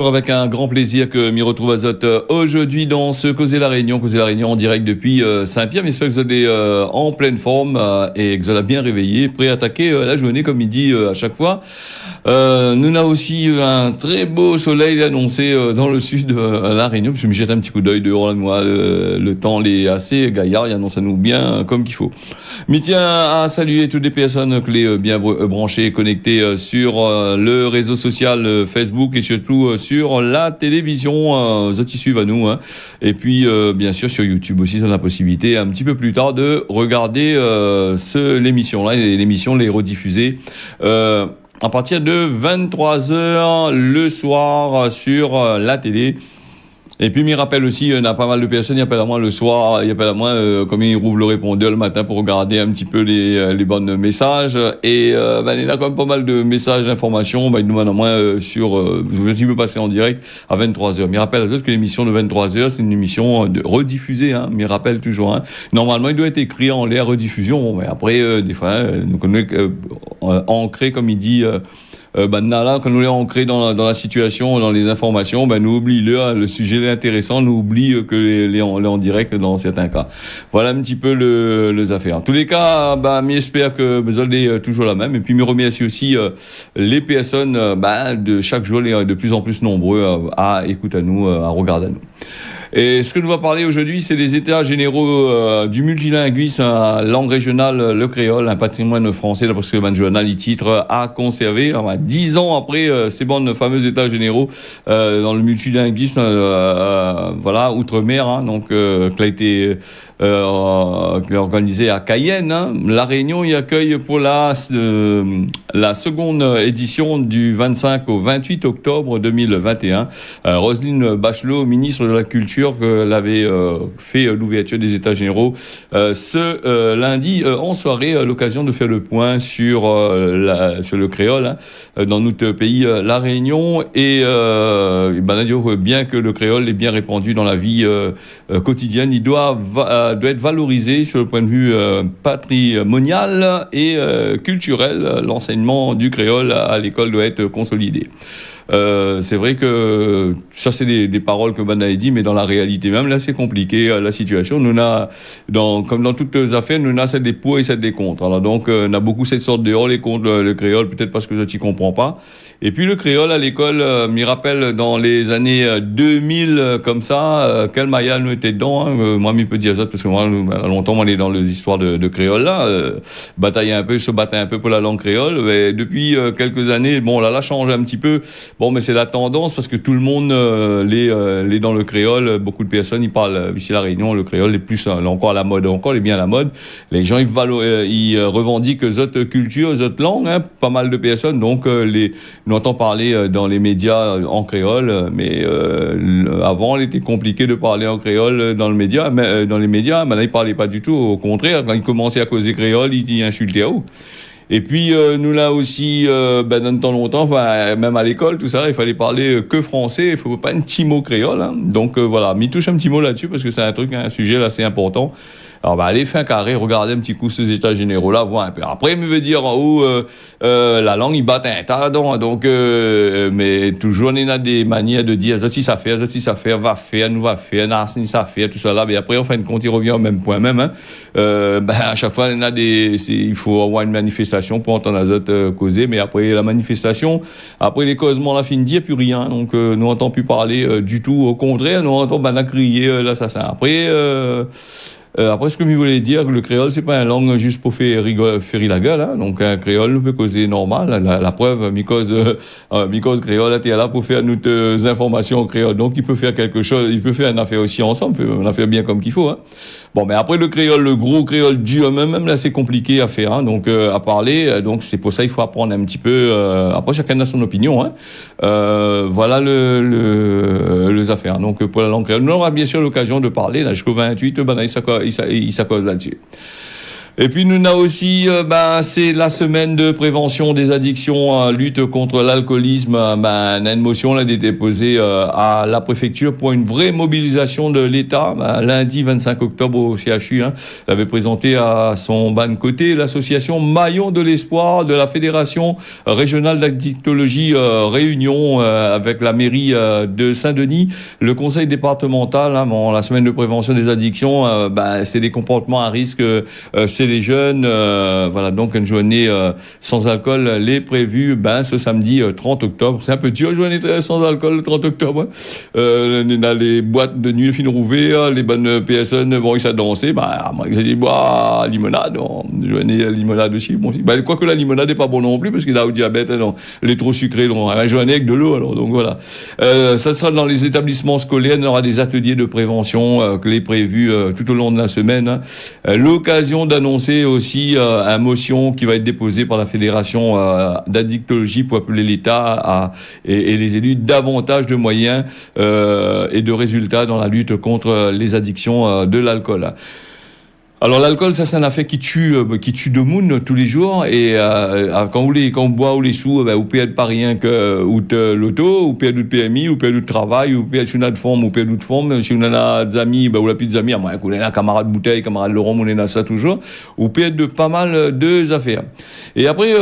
Avec un grand plaisir que m'y retrouve Azote aujourd'hui dans ce Causer la Réunion en direct depuis Saint-Pierre. J'espère que vous êtes en pleine forme et que vous êtes bien réveillé, prêt à attaquer la journée comme il dit à chaque fois. Nous avons aussi un très beau soleil annoncé dans le sud de la Réunion. Je me jette un petit coup d'œil dehors là, moi, le temps est assez gaillard, il annonce à nous bien comme qu'il faut. Mais tiens à saluer toutes les personnes que les bien branchées, connectées sur le réseau social Facebook et surtout sur la télévision, ça t'y suivent à nous, hein. Et puis bien sûr sur YouTube aussi, ça a la possibilité un petit peu plus tard de regarder l'émission là, et l'émission les rediffuser à partir de 23h le soir sur la télé. Et puis, il me rappelle aussi, il y a pas mal de personnes, il appellent à moi le soir, il appellent à moi, comme ils rouvrent le répondeur le matin pour regarder un petit peu les bonnes messages. Et, il y a quand même pas mal de messages d'informations, ils nous demandent à moi, je peux passer en direct à 23h. Mais il rappelle à tous que l'émission de 23h, c'est une émission rediffusée, hein. Mais il rappelle toujours, hein. Normalement, il doit être écrit en l'air rediffusion. Bon, mais après, des fois, nous connaissons, ancré, comme il dit, là, quand nous l'avons ancré dans la situation, dans les informations, nous oublie le sujet est intéressant, nous oublie que les en direct dans certains cas. Voilà un petit peu les affaires. En tous les cas, j'espère que vous êtes toujours la même. Et puis, je remercie aussi les personnes de chaque jour, de plus en plus nombreux à écouter à nous, à regarder à nous. Et ce que nous va parler aujourd'hui, c'est les états généraux du multilinguisme, langue régionale, le créole, un patrimoine français, parce que le journal, il titre à conserver. 10 ans après ces bandes fameux états généraux dans le multilinguisme, outre-mer, hein, donc qui a été organisé à Cayenne, hein. La Réunion y accueille pour la seconde édition du 25 au 28 octobre 2021. Roselyne Bachelot, ministre de la Culture, l'avait fait l'ouverture des États généraux ce lundi en soirée, à l'occasion de faire le point sur le créole, hein, dans notre pays, la Réunion, et bien que le créole est bien répandu dans la vie quotidienne, il doit être valorisé sur le point de vue patrimonial et culturel. L'enseignement du créole à l'école doit être consolidé. C'est vrai que ça c'est des paroles que Bana a dit, mais dans la réalité même là c'est compliqué la situation. Comme dans toutes les affaires, nous c'est des pour et c'est des contre. Alors donc on a beaucoup cette sorte de les contre le créole, peut-être parce que je t'y comprends pas. Et puis le créole à l'école, m'y rappelle dans les années 2000 comme ça, quel maya nous était dedans, hein. Moi m'y peux dire ça parce que moi longtemps on est dans les histoires de créole là, se battait un peu pour la langue créole. Mais depuis quelques années, bon là change un petit peu. Bon, mais c'est la tendance parce que tout le monde l'est dans le créole. Beaucoup de personnes, ils parlent ici à la Réunion, le créole est plus encore à la mode, encore est bien à la mode. Les gens ils revendiquent d'autres cultures, d'autres langues, hein, pas mal de personnes. Donc nous entendons parler dans les médias en créole, mais avant il était compliqué de parler en créole dans les médias. Maintenant ils parlaient pas du tout. Au contraire, quand ils commençaient à causer créole, ils insultaient à où. Et puis nous là aussi, dans le temps longtemps, même à l'école, tout ça, il fallait parler que français, il faut pas un petit mot créole, hein. Donc voilà, m'y touche un petit mot là-dessus parce que c'est un sujet là assez important. Alors allez, faire un carré, regardez un petit coup ces états généraux là, voir un peu. Après, il me veut dire la langue il bat un tas dedans, donc mais toujours on a des manières de dire ça si ça fait, va faire, nous va faire, si ça fait, tout ça là. Mais après en fin de compte, il revient au même point même. Hein. À chaque fois on a il faut avoir une manifestation pour entendre les autres causer, mais après la manifestation, après les causements la fin de dire plus rien, donc nous n'entend plus parler du tout. Au contraire, nous entend crier l'assassin. Après, ce que je voulais dire, que le créole, c'est pas une langue juste pour faire la gueule, hein. Donc, un créole peut causer normal. La preuve, Micose créole, t'es là pour faire nos informations en créole. Donc, il peut faire quelque chose, il peut faire une affaire aussi ensemble, une affaire bien comme qu'il faut, hein. Bon, mais après, le créole, le gros créole dur, même là, c'est compliqué à faire, hein. Donc, à parler. Donc, c'est pour ça, il faut apprendre un petit peu, après, chacun a son opinion, hein. Voilà les affaires. Donc, pour la langue créole, on aura bien sûr l'occasion de parler, là, jusqu'au 28, il s'accorde là-dessus. Et puis nous avons aussi, c'est la semaine de prévention des addictions, lutte contre l'alcoolisme. On a une motion là déposée à la préfecture pour une vraie mobilisation de l'État. Lundi 25 octobre au CHU, elle avait présenté à son côté l'association Maillon de l'Espoir de la Fédération régionale d'addictologie Réunion avec la mairie de Saint-Denis, le conseil départemental. La semaine de prévention des addictions, c'est des comportements à risque. C'est les jeunes, donc une journée sans alcool les prévue ce samedi 30 octobre. C'est un peu dur, journée sans alcool le 30 octobre. On a les boîtes de nuit fines rouvées, les bonnes PSN, ils savent danser. Moi, j'ai dit, limonade, journée limonade aussi. Bon, quoique la limonade n'est pas bon non plus, parce qu'il a au diabète, elle est trop sucrée, donc un journée avec de l'eau, alors, donc voilà. Ça sera dans les établissements scolaires, il y aura des ateliers de prévention, que les prévus tout au long de la semaine. L'occasion d'annoncer aussi une motion qui va être déposée par la Fédération d'addictologie pour appeler l'État et les élus davantage de moyens et de résultats dans la lutte contre les addictions de l'alcool. Alors l'alcool, ça c'est un affaire qui tue de monde tous les jours, et quand on boit ou les sous, ou perd pas rien que ou de l'auto, ou perd du PMI, ou perd du travail, ou perd une autre forme, ou perd d'autres formes. Si on a des amis, ou la petite amis, moi on a camarade bouteille, camarade Laurent, on a ça toujours, ou perd de pas mal de affaires. Et après,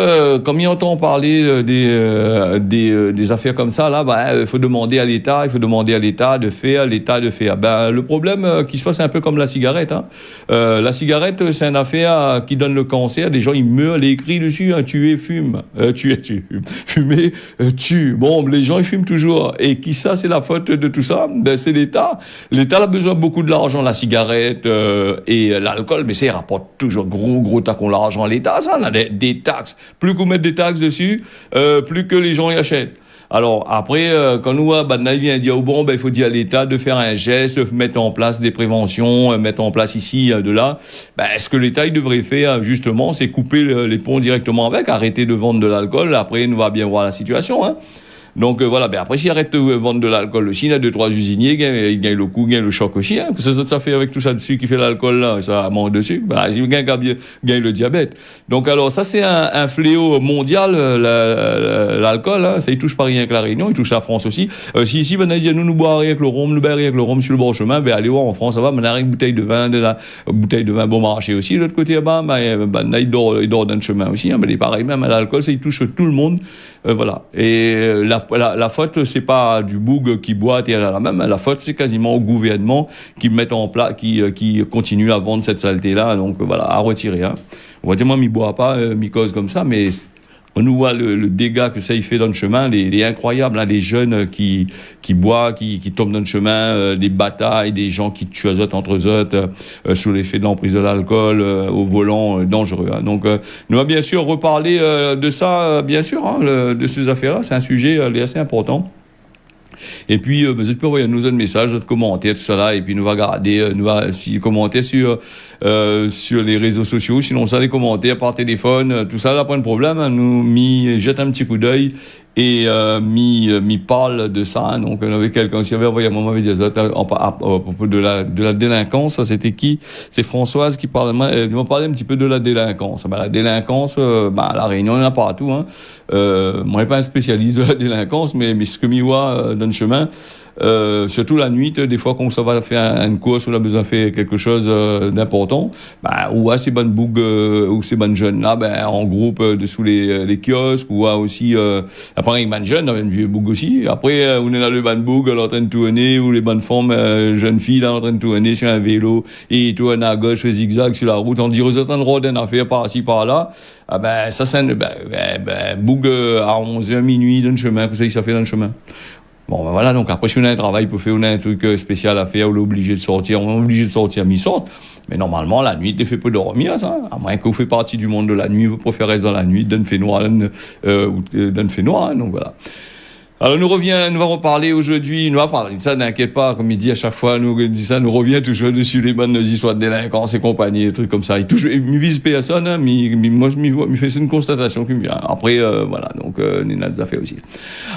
comme il entend parler des affaires comme ça, là, il faut demander à l'État, de faire. Le problème qui se passe, c'est un peu comme la cigarette. La cigarette, c'est une affaire qui donne le cancer. Des gens, ils meurent, les écrits dessus, tuer, fume. Fumer, tue. Bon, les gens, ils fument toujours. Et qui ça, c'est la faute de tout ça? C'est l'État. L'État a besoin de beaucoup de l'argent, la cigarette et l'alcool, mais ça, il rapporte toujours gros tac on l'argent à l'État. Ça, on a des taxes. Plus qu'on met des taxes dessus, plus que les gens y achètent. Alors après, quand nous il vient dire il faut dire à l'État de faire un geste, mettre en place des préventions, mettre en place ici, de là. Ce que l'État il devrait faire justement, c'est couper les ponts directement avec, arrêter de vendre de l'alcool. Après, nous va bien voir la situation. Donc après s'il arrête de vendre de l'alcool aussi, il y a 2-3 usiniers, il gagne le coup, il gagne le choc aussi, parce que ça fait avec tout ça dessus qui fait l'alcool là, ça manque de sucre, il gagne le diabète. Donc alors ça c'est un fléau mondial, l'alcool, ça il touche pas rien que la Réunion, il touche la France aussi. Si ici on a dit nous boire rien que le rhum, sur le bon chemin, allez voir en France, ça va, on a une bouteille de vin bon marché aussi, de l'autre côté il dort dans le chemin aussi, mais pareil même l'alcool, ça il touche tout le monde. Voilà. Et la faute, c'est pas du boug qui boite et la faute, c'est quasiment au gouvernement qui met en place, qui continue à vendre cette saleté-là. Donc voilà, à retirer. On va dire, moi, m'y bois pas, m'y cause comme ça, mais on nous voit le dégât que ça y fait dans le chemin, il est incroyable, les jeunes qui boivent, qui tombent dans le chemin, des batailles, des gens qui tuent entre eux sous l'effet de l'emprise de l'alcool, au volant, dangereux. Donc nous va bien sûr reparler de ça, bien sûr, de ces affaires-là, c'est un sujet assez important. Et puis, vous pouvez envoyer nous un message, notre commentaire, tout ça là, et puis nous va garder, commenter sur les réseaux sociaux. Sinon, ça, les commentaires par téléphone, tout ça, là, pas de problème. Nous jette un petit coup d'œil et m'y parle de ça. Donc, on avait quelqu'un qui avait envoyé un moment à propos de la délinquance. Ça, c'était qui? C'est Françoise qui m'a parlé un petit peu de la délinquance. La délinquance, à La Réunion, il y en a partout. Moi, je suis pas un spécialiste de la délinquance, mais ce que m'y voit dans le chemin, surtout la nuit, des fois quand ça va faire une course, on a besoin de faire quelque chose d'important, ou à ces bonnes bougues ou ces bonnes jeunes là, en groupe dessous les kiosques, ou aussi après une bonne jeune, dans une vieux bougue aussi. Après on est là le bonne bougue en train de tourner, ou les bonnes femmes jeunes filles là en train de tourner sur un vélo et tourne à gauche, fait zigzag sur la route, on dirait autant de rôde d'une affaire par-ci par-là. Ça c'est bougue à 11h minuit dans le chemin, que ça fait dans le chemin. Bon, voilà, donc après, si on a un travail pour faire, on a un truc spécial à faire, on est obligé de sortir, mi-sorte. Mais normalement, la nuit, il ne fait pas dormir, ça. À moins que vous faites partie du monde de la nuit, vous préférez rester dans la nuit, d'un fait noir, donc voilà. Alors nous va reparler aujourd'hui, nous va parler de ça, n'inquiète pas, comme il dit à chaque fois, nous dit ça, nous revient toujours dessus les bonnes histoires de délinquance et compagnie, des trucs comme ça. Il me vise personne, hein, mais moi je me fait une constatation qui me vient. Après, voilà, donc il a des affaires aussi.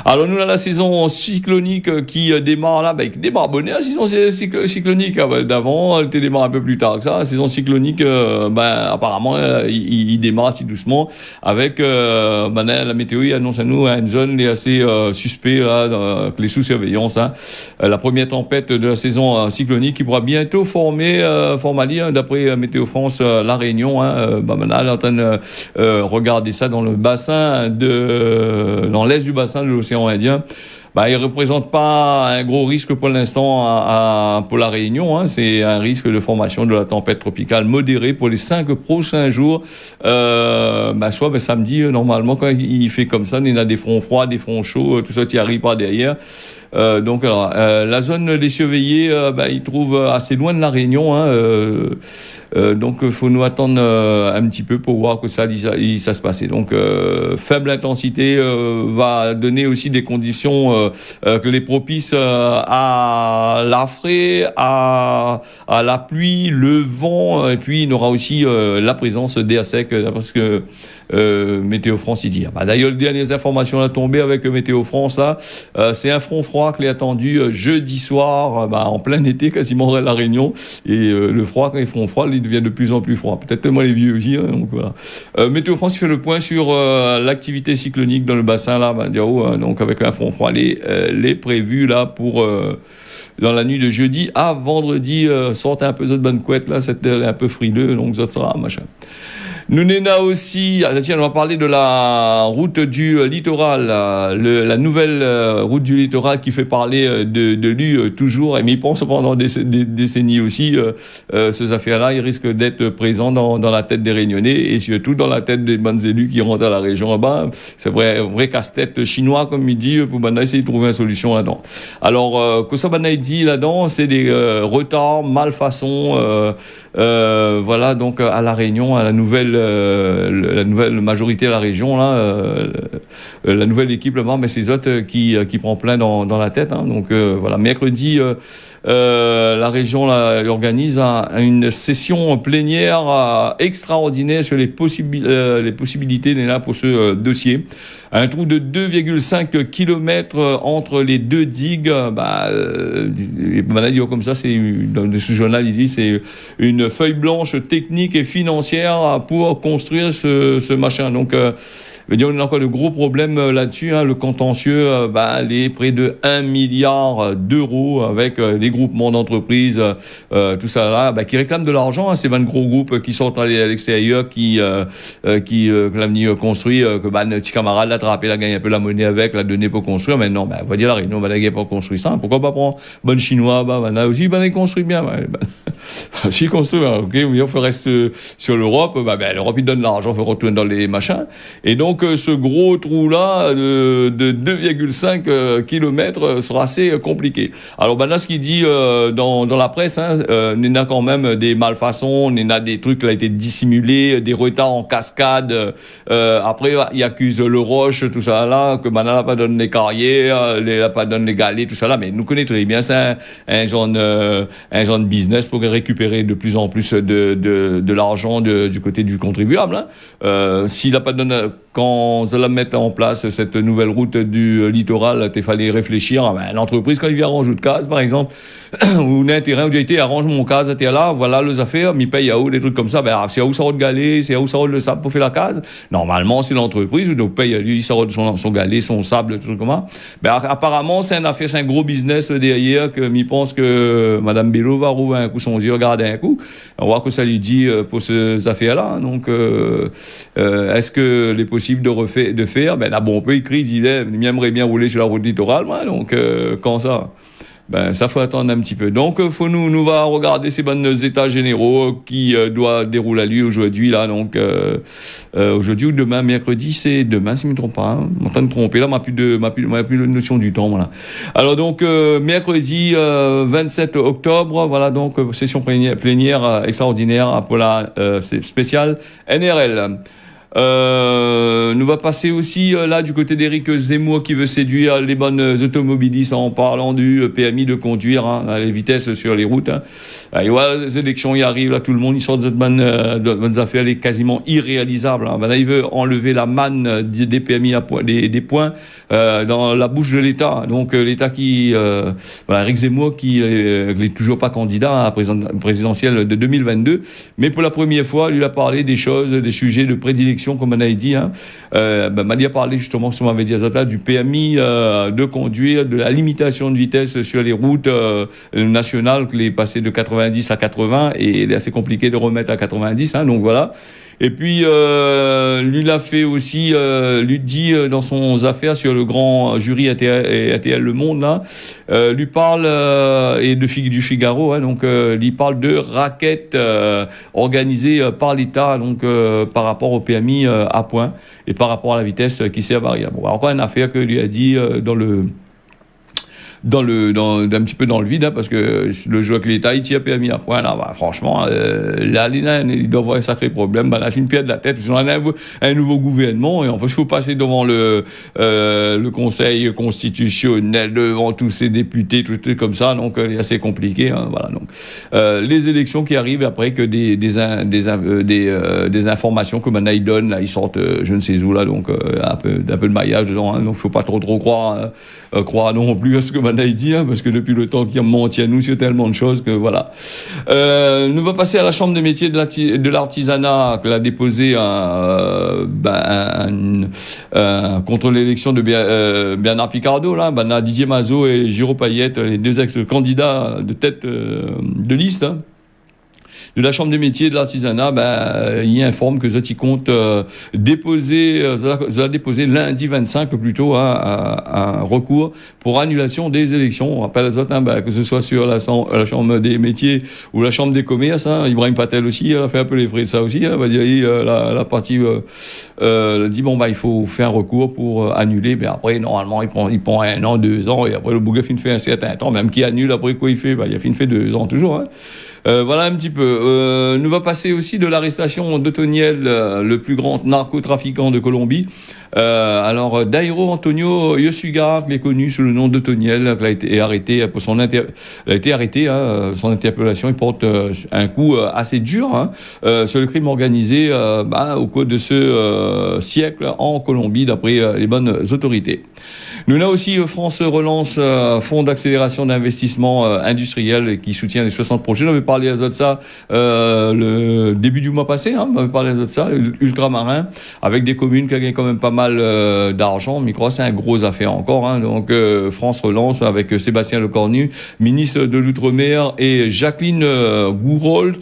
Alors nous, on a la saison cyclonique qui démarre là, qui démarre bonne, la saison cyclonique d'avant, elle était démarre un peu plus tard que ça. La saison cyclonique, apparemment, il démarre assez doucement avec, la météo, il annonce à nous une zone assez suspect là, les sous-surveillance. Hein. La première tempête de la saison cyclonique qui pourra bientôt former d'après Météo France La Réunion. Hein, elle est en train de regarder ça dans le bassin dans l'est du bassin de l'océan Indien. Il représente pas un gros risque pour l'instant pour la Réunion. Hein. C'est un risque de formation de la tempête tropicale modérée pour les 5 prochains jours. Soit samedi, normalement, quand il fait comme ça, il y a des fronts froids, des fronts chauds, tout ça qui arrive par derrière. La zone des surveillés, il trouve assez loin de la Réunion. Hein, donc, faut nous attendre un petit peu pour voir que ça se passer. Donc, faible intensité va donner aussi des conditions que les propices à la fraie, à la pluie, le vent, et puis il y aura aussi la présence d'air sec, parce que Météo France il dit. D'ailleurs, les dernières informations à tomber avec Météo France là, c'est un front froid qui est attendu jeudi soir, en plein été quasiment à la Réunion, et le froid, quand il front froid, il devient de plus en plus froid. Peut-être moi les vieux aussi. Hein, donc voilà. Météo France il fait le point sur l'activité cyclonique dans le bassin là, donc avec un front froid, les prévus là pour dans la nuit de jeudi à vendredi. Sortez un peu de bonne couette là, c'était un peu frileux, donc ça sera machin. Nous n'en aussi, on va parler de la route du littoral, la nouvelle route du littoral qui fait parler de lui toujours, mais il pense pendant des décennies aussi. Ces affaires-là, ils risquent d'être présents dans la tête des Réunionnais et surtout dans la tête des bonnes élus qui rentrent à la région. C'est vrai casse-tête chinois, comme il dit, pour essayer de trouver une solution là-dedans. Alors, que ça dit là-dedans, c'est des retards, malfaçons, voilà, donc à la Réunion, à la nouvelle majorité de la région là, la nouvelle équipe mais c'est autres qui prend plein dans la tête. Hein, donc voilà, mercredi la région organise une session plénière extraordinaire sur les possibilités là pour ce dossier. Un trou de 2,5 km entre les deux digues, comme ça, c'est dans ce journal il dit c'est une feuille blanche technique et financière pour construire ce machin. Donc on a encore de gros problèmes là-dessus. Hein. Le contentieux, est près de 1 milliard d'euros avec les groupements d'entreprises, tout ça là, qui réclament de l'argent. Hein. C'est 20 gros groupes qui sortent à l'extérieur, qui l'avenir construit, que petit camarade l'a attrapé, l'a gagné un peu la monnaie avec, l'a donné pour construire. Mais non, on va dire la Réunion, on va la gagner pour construire ça. Pourquoi pas prendre bonne chinois, là aussi, il construit bien. S'il construit, ok, on fait rester sur l'Europe, l'Europe il donne l'argent, il faut retourner dans les machins. Et donc ce gros trou là de 2,5 km sera assez compliqué. Alors là ce qu'il dit dans la presse, il y a quand même des malfaçons, il y a des trucs qui ont été dissimulés, des retards en cascade. Après il accuse le Roche, tout ça là, que maintenant n'a pas donné les carrières, n'a pas donné les galets, tout ça là. Mais nous connaissons très bien, c'est un genre de business pour récupérer de plus en plus de l'argent du côté du contribuable. Hein. S'il n'a pas donné, quand on va mettre en place cette nouvelle route du littoral, il fallait réfléchir. L'entreprise, quand il vient arranger de case, par exemple, ou un terrain où j'ai été, arrange mon case, t'es là, voilà les affaires, m'y paye à où, des trucs comme ça, c'est à où ça roule galet, c'est à où ça roule le sable pour faire la case. Normalement, c'est l'entreprise, où donc paye à lui, ça roule son galet, son sable, tout comme ça. Apparemment, c'est un gros business derrière, que m'y pense que Madame Bello va rouvrir un coup son yeux, regarder un coup. On voit que ça lui dit pour ces affaires-là. Donc, est-ce que les possible de faire, on peut écrire, il aimerait bien rouler sur la route littorale, donc quand ça ça faut attendre un petit peu. Donc faut nous va regarder ces bonnes états généraux qui doit dérouler à lui aujourd'hui là, donc aujourd'hui ou demain, mercredi, c'est demain si je me trompe pas. Hein. Je suis en train de tromper là, m'a plus de notion du temps, voilà. Alors donc mercredi 27 octobre, voilà, donc session plénière extraordinaire pour la spéciale NRL. Nous va passer aussi là du côté d'Éric Zemmour qui veut séduire les bonnes automobilistes en parlant du PMI de conduire, hein, les vitesses sur les routes. Hein. Et voilà, les élections y arrivent, là tout le monde il sort de cette bonnes affaires, elle est quasiment irréalisable. Hein. Ben là, il veut enlever la manne des PMI des points dans la bouche de l'État. Donc l'État qui, voilà, Éric Zemmour qui n'est toujours pas candidat à la présidentielle de 2022, mais pour la première fois, lui a parlé des choses, des sujets de prédilection comme on a dit, hein. Mali a parlé justement, ce qu'on m'avait dit là, du PMI de conduire, de la limitation de vitesse sur les routes nationales, qui est passé de 90 à 80 et il est assez compliqué de remettre à 90, hein, donc voilà. Et puis, lui l'a fait aussi, lui dit dans son affaire sur le grand jury ATL Le Monde, là, lui parle, et du Figaro, hein, donc, lui parle de raquettes organisées par l'État, donc, par rapport au PMI à point et par rapport à la vitesse qui sert à variable. Bon, encore une affaire que lui a dit un petit peu dans le vide, hein, parce que le jeu avec l'État, il tire PMI à point, là, bah, franchement, là, il doit avoir un sacré problème, bah, là, j'ai une pierre de la tête, on a un nouveau gouvernement, et en plus, il faut passer devant le Conseil constitutionnel, devant tous ces députés, tout comme ça, donc, c'est assez compliqué, hein, voilà, donc, les élections qui arrivent après que des informations que maintenant ils donnent, là, ils sortent, je ne sais où, là, donc, un peu de maillage dedans, hein, donc, faut pas trop croire non plus à ce que il dit, hein, parce que depuis le temps qu'il mentit à nous sur tellement de choses que voilà. Nous va passer à la Chambre des métiers de l'artisanat qu'elle a déposé contre l'élection de Bernard Picardo, là, Didier Mazot et Giraud Payette, les deux ex-candidats de tête de liste, hein, de la Chambre des métiers de l'artisanat, il informe que Zoti compte déposer lundi 25 plutôt, hein, un recours pour annulation des élections. On rappelle à Zot, hein, que ce soit sur la Chambre des métiers ou la Chambre des commerces, hein, Ibrahim Patel aussi, elle a fait un peu les frais de ça aussi, hein, la partie dit il faut faire un recours pour annuler, mais après normalement il prend 1 an, 2 ans, et après le Bouguef il fait un certain temps, même qui annule après quoi il fait, il fait 2 ans toujours, hein. Voilà un petit peu. Nous va passer aussi de l'arrestation d'Otoniel, le plus grand narcotrafiquant de Colombie. Alors, Dairo Antonio Yosuga, qui est connu sous le nom d'Otoniel, qui a été arrêté pour son son interpellation. Il porte un coup assez dur, hein, sur le crime organisé au cours de ce siècle en Colombie, d'après les bonnes autorités. Nous avons aussi France Relance, fonds d'accélération d'investissement industriel qui soutient les 60 projets. On avait parlé à ça le début du mois passé, hein, on avait parlé de ça, ultramarin, avec des communes qui gagnent quand même pas mal d'argent, mais je crois que c'est un gros affaire encore, hein. Donc France Relance avec Sébastien Lecornu, ministre de l'Outre-mer, et Jacqueline Gouraud,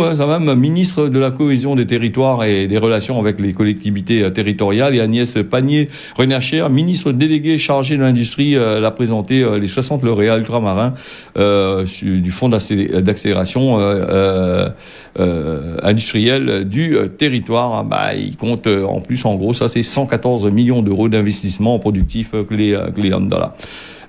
hein, ça même, ministre de la cohésion des territoires et des relations avec les collectivités territoriales, et Agnès Pannier-Runacher, ministre délégué chargé de l'industrie, l'a présenté les 60 lauréats ultramarins du fonds d'accélération industrielle du territoire. Il compte en plus, en gros, ça c'est 114 millions d'euros d'investissement productif que les hommes là.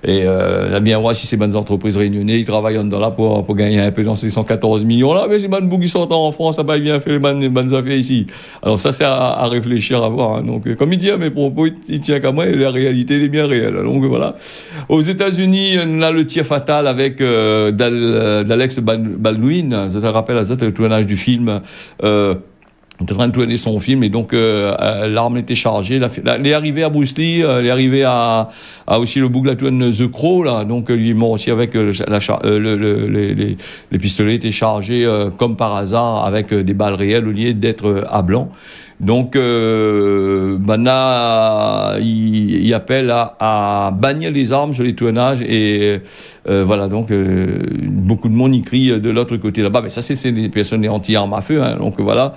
Et là, bien voir si ces bonnes entreprises réunionnaises, ils travaillent dans là pour gagner un peu dans ces 114 millions là, mais ces bonnes bouts qui sont en France, ça va bien faire les bonnes affaires ici. Alors ça, c'est à réfléchir, à voir, hein. Donc, comme il dit, mes propos, il tient qu'à moi, et la réalité, elle est bien réelle. Donc voilà. Aux États-Unis, on a le tir fatal avec d'Alex Baldwin. Ça te rappelle le tournage du film. Il était en train de tourner son film, et donc l'arme était chargée. Elle est arrivée à Bruce Lee, elle est arrivée à aussi le Bouglatouane The Crow, là. Donc il est mort aussi avec les pistolets étaient chargés comme par hasard avec des balles réelles au lieu d'être à blanc. Donc, maintenant, il appelle à bannir les armes sur les tournages, et voilà, donc beaucoup de monde y crie de l'autre côté là-bas. Mais ça, c'est des personnes anti-armes à feu, hein. Donc voilà,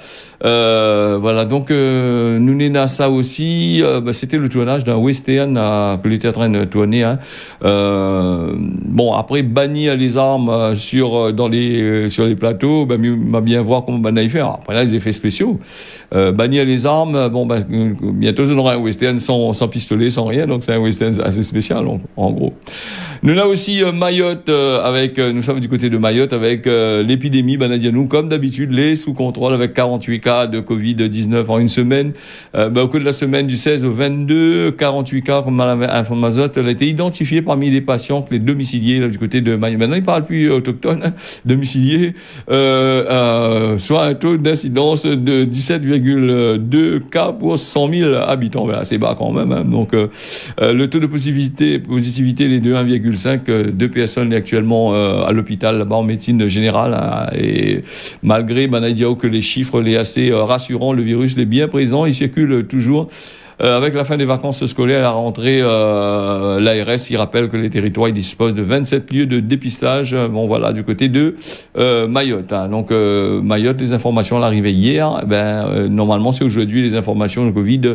donc nous n'avons ça aussi. C'était le tournage d'un western que l'on était en train de tourner, hein. Bon, après bannir les armes sur les plateaux, m'a bien voir comment il fait. Après là, les effets spéciaux. Bannir les armes, bientôt on aura un western sans pistolet, sans rien, donc c'est un western assez spécial, en gros. Nous là aussi Mayotte avec nous sommes du côté de Mayotte avec l'épidémie Banadianou comme d'habitude les sous contrôle avec 48 cas de Covid-19 en une semaine. Au cours de la semaine du 16 au 22, 48 cas comme Mayotte a été identifié parmi les patients les domiciliés là, du côté de Mayotte. Maintenant, ils parlent plus autochtones, hein, domiciliés, soit un taux d'incidence de 17,2 cas pour 100 000 habitants. Voilà, c'est bas quand même. Hein. Donc, le taux de positivité les 1,5. Deux personnes actuellement à l'hôpital là-bas en médecine générale. Hein, et malgré Banadiao que les chiffres les assez rassurants, le virus est bien présent, il circule toujours. Avec la fin des vacances scolaires à la rentrée, l'ARS, il rappelle que les territoires ils disposent de 27 lieux de dépistage. Bon voilà, du côté de Mayotte. Hein. Donc Mayotte, les informations l'arrivée hier. Normalement c'est aujourd'hui les informations de Covid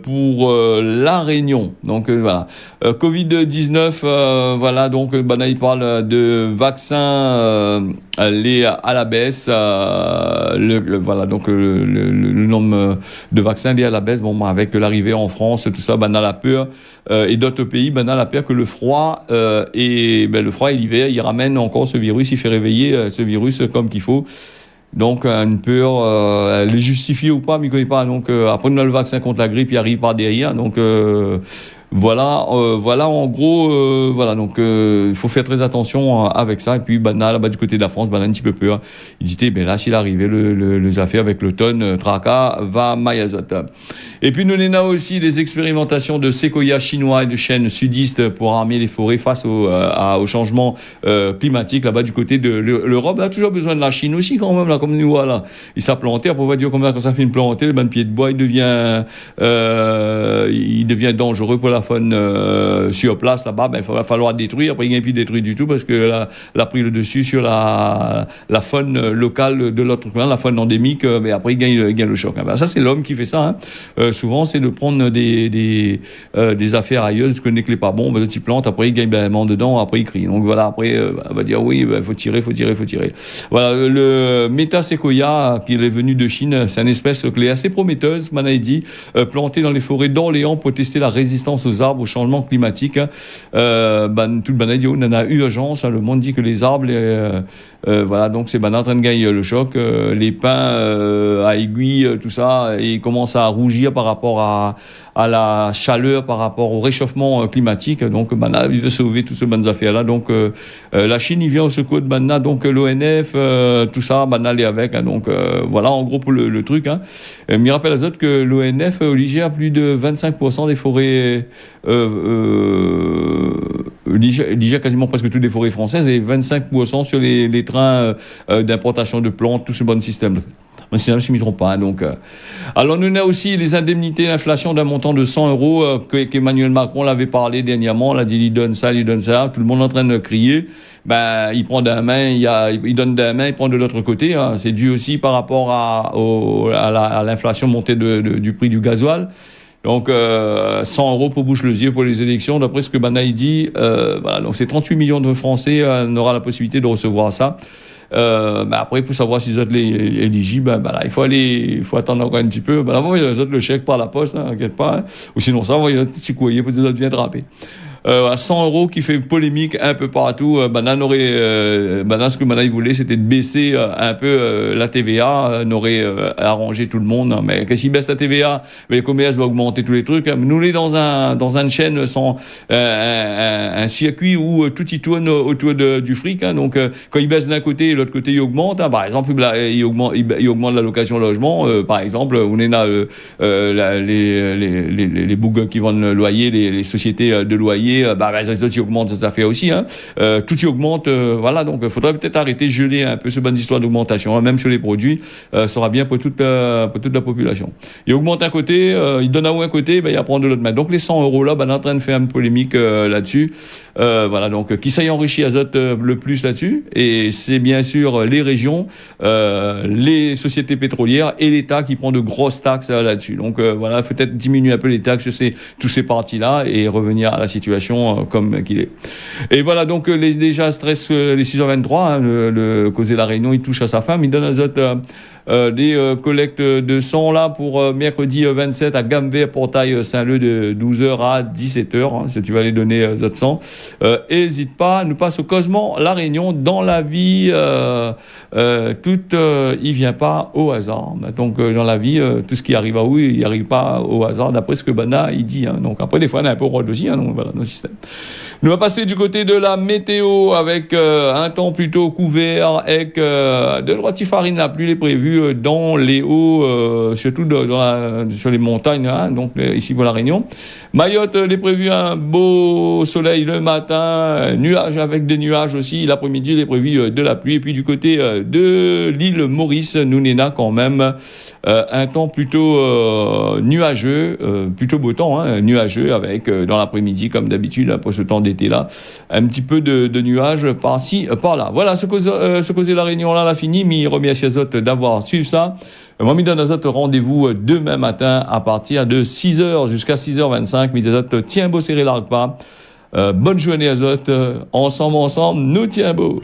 pour la Réunion. Donc voilà. Covid-19, voilà. Donc il parle de vaccins à la baisse. Voilà. Donc le nombre de vaccins liés à la baisse. Bon avec l'arrivée en France, tout ça, on a la peur, et d'autres pays, on a la peur que le froid et l'hiver, il ramène encore ce virus, il fait réveiller ce virus comme qu'il faut. Donc une peur, elle est justifiée ou pas, mais il connaît pas. Donc après, on a le vaccin contre la grippe, il arrive par derrière. Donc voilà, en gros, voilà. Donc il faut faire très attention avec ça. Et puis là-bas du côté de la France, un petit peu peur. Il dit, là s'il arrivait les affaires avec l'automne, Traka va Mayazot. Et puis nous avons aussi des expérimentations de séquoias chinois et de chênes sudistes pour armer les forêts face au changement climatique là-bas du côté de l'Europe. Là, toujours besoin de la Chine aussi quand même là, comme nous voilà. Il s'est planté. Après, on va dire combien quand ça fait une planter, le pied de bois il devient dangereux pour la faune sur place là-bas. Il va falloir détruire. Après, il n'y a plus détruit du tout parce que l'a pris le dessus sur la faune locale de l'autre coin, la faune endémique. Mais après, il gagne le choc. Ça, c'est l'homme qui fait ça. Hein. Souvent, c'est de prendre des affaires ailleurs, ce qu'on n'est pas bon, tu plantes, après il gagne dedans, après il crie. Donc voilà, après on va dire oui, faut tirer. Voilà, le Métaséquoia qui est venu de Chine, c'est une espèce qui est assez prometteuse, dit, plantée dans les forêts d'Orléans pour tester la résistance aux arbres, au changement climatique. Tout le banadi, on en a urgence. Le monde dit que les arbres, voilà, donc c'est en train de gagner le choc. Les pins à aiguilles, tout ça, ils commencent à rougir par rapport à la chaleur, par rapport au réchauffement climatique. Donc, il veut sauver toutes ces bonnes affaires-là. Donc, la Chine, il vient au secours de Banna. Donc, l'ONF, tout ça, Banna est avec. Hein. Donc, voilà, en gros, pour le truc. Hein. Mais il rappelle à autres que l'ONF gère plus de 25% des forêts, gère quasiment presque toutes les forêts françaises et 25% sur les trains d'importation de plantes, tout ce bon système. Je ne me trompe pas. Donc, alors, nous avons aussi les indemnités d'inflation d'un montant de 100 euros qu'Emmanuel Macron l'avait parlé dernièrement. Il a dit, il donne ça. Tout le monde est en train de crier. Il prend d'un main, il donne d'un main, il prend de l'autre côté. Hein. C'est dû aussi par rapport à l'inflation montée du prix du gasoil. Donc, 100 euros pour Bouche-le-Yeux pour les élections. D'après ce que Banaï dit, voilà. Donc, c'est 38 millions de Français n'aura la possibilité de recevoir ça. Après, pour savoir si vous êtes éligibles, il faut attendre encore un petit peu. Là, vous voyez, le chèque par la poste, hein, t'inquiète pas. Hein. Ou sinon, ça, vous voyez, un petit courrier pour que les autres viennent draper. 100 euros qui fait polémique un peu partout. Ce que Banaï voulait, c'était de baisser un peu la TVA, n'aurait arrangé tout le monde. Hein. Mais qu'est-ce qu'il baisse la TVA? Mais les commerces vont augmenter tous les trucs. Hein. Nous, on est dans une chaîne sans un circuit où tout y tourne autour du fric. Hein. Donc, quand il baisse d'un côté, l'autre côté il augmente. Hein. Par exemple, il augmente la location logement. Par exemple, on est là les bougs qui vendent le loyer, les sociétés de loyer. Les autres, ils augmentent cette affaire aussi. Hein. Tout y augmente. Voilà, donc il faudrait peut-être arrêter de geler un peu ce bonne histoire d'augmentation. Hein, même sur les produits, ça sera bien pour toute la population. Il augmente un côté, il donne à un côté, il apprend de l'autre main. Donc les 100 euros là, on est en train de faire une polémique là-dessus. Voilà, donc qui s'est enrichi Azote le plus là-dessus. Et c'est bien sûr les régions, les sociétés pétrolières et l'État qui prend de grosses taxes là-dessus. Donc voilà, peut-être diminuer un peu les taxes sur tous ces parties-là et revenir à la situation comme qu'il est. Et voilà, donc déjà stress les 6h23, hein, le causé la Réunion, il touche à sa fin, il donne à Azote des collectes de sang là pour mercredi 27 à Gamver, Portail Saint-Leu de 12h à 17h, hein, si tu vas aller donner autres sang. Hésite pas, nous passe au Cosement La Réunion. Dans la vie, il vient pas au hasard. Donc dans la vie, tout ce qui arrive à vous, il arrive pas au hasard, d'après ce que Bana il dit. Hein. Donc après, des fois, on a un peu rôle aussi, hein, donc voilà, nos systèmes. Nous allons passer du côté de la météo avec un temps plutôt couvert avec de droite farine la pluie est prévue dans les hauts, surtout sur les montagnes, hein, donc ici pour la Réunion. Mayotte, il est prévu un beau soleil le matin, nuages avec des nuages aussi. L'après-midi, il est prévu de la pluie. Et puis du côté de l'île Maurice, nous n'avons quand même un temps plutôt nuageux, plutôt beau temps, hein, nuageux avec dans l'après-midi comme d'habitude après ce temps d'été là, un petit peu de nuages par-ci, par-là. Voilà, ce causer la Réunion là, la fini. Mais remercie les autres d'avoir suivi ça. Moi, je donne à autres rendez-vous demain matin à partir de 6h jusqu'à 6h25. Mais autres, tiens beau serrer l'arc pas. Bonne journée à autres. Ensemble, nous tiens beau.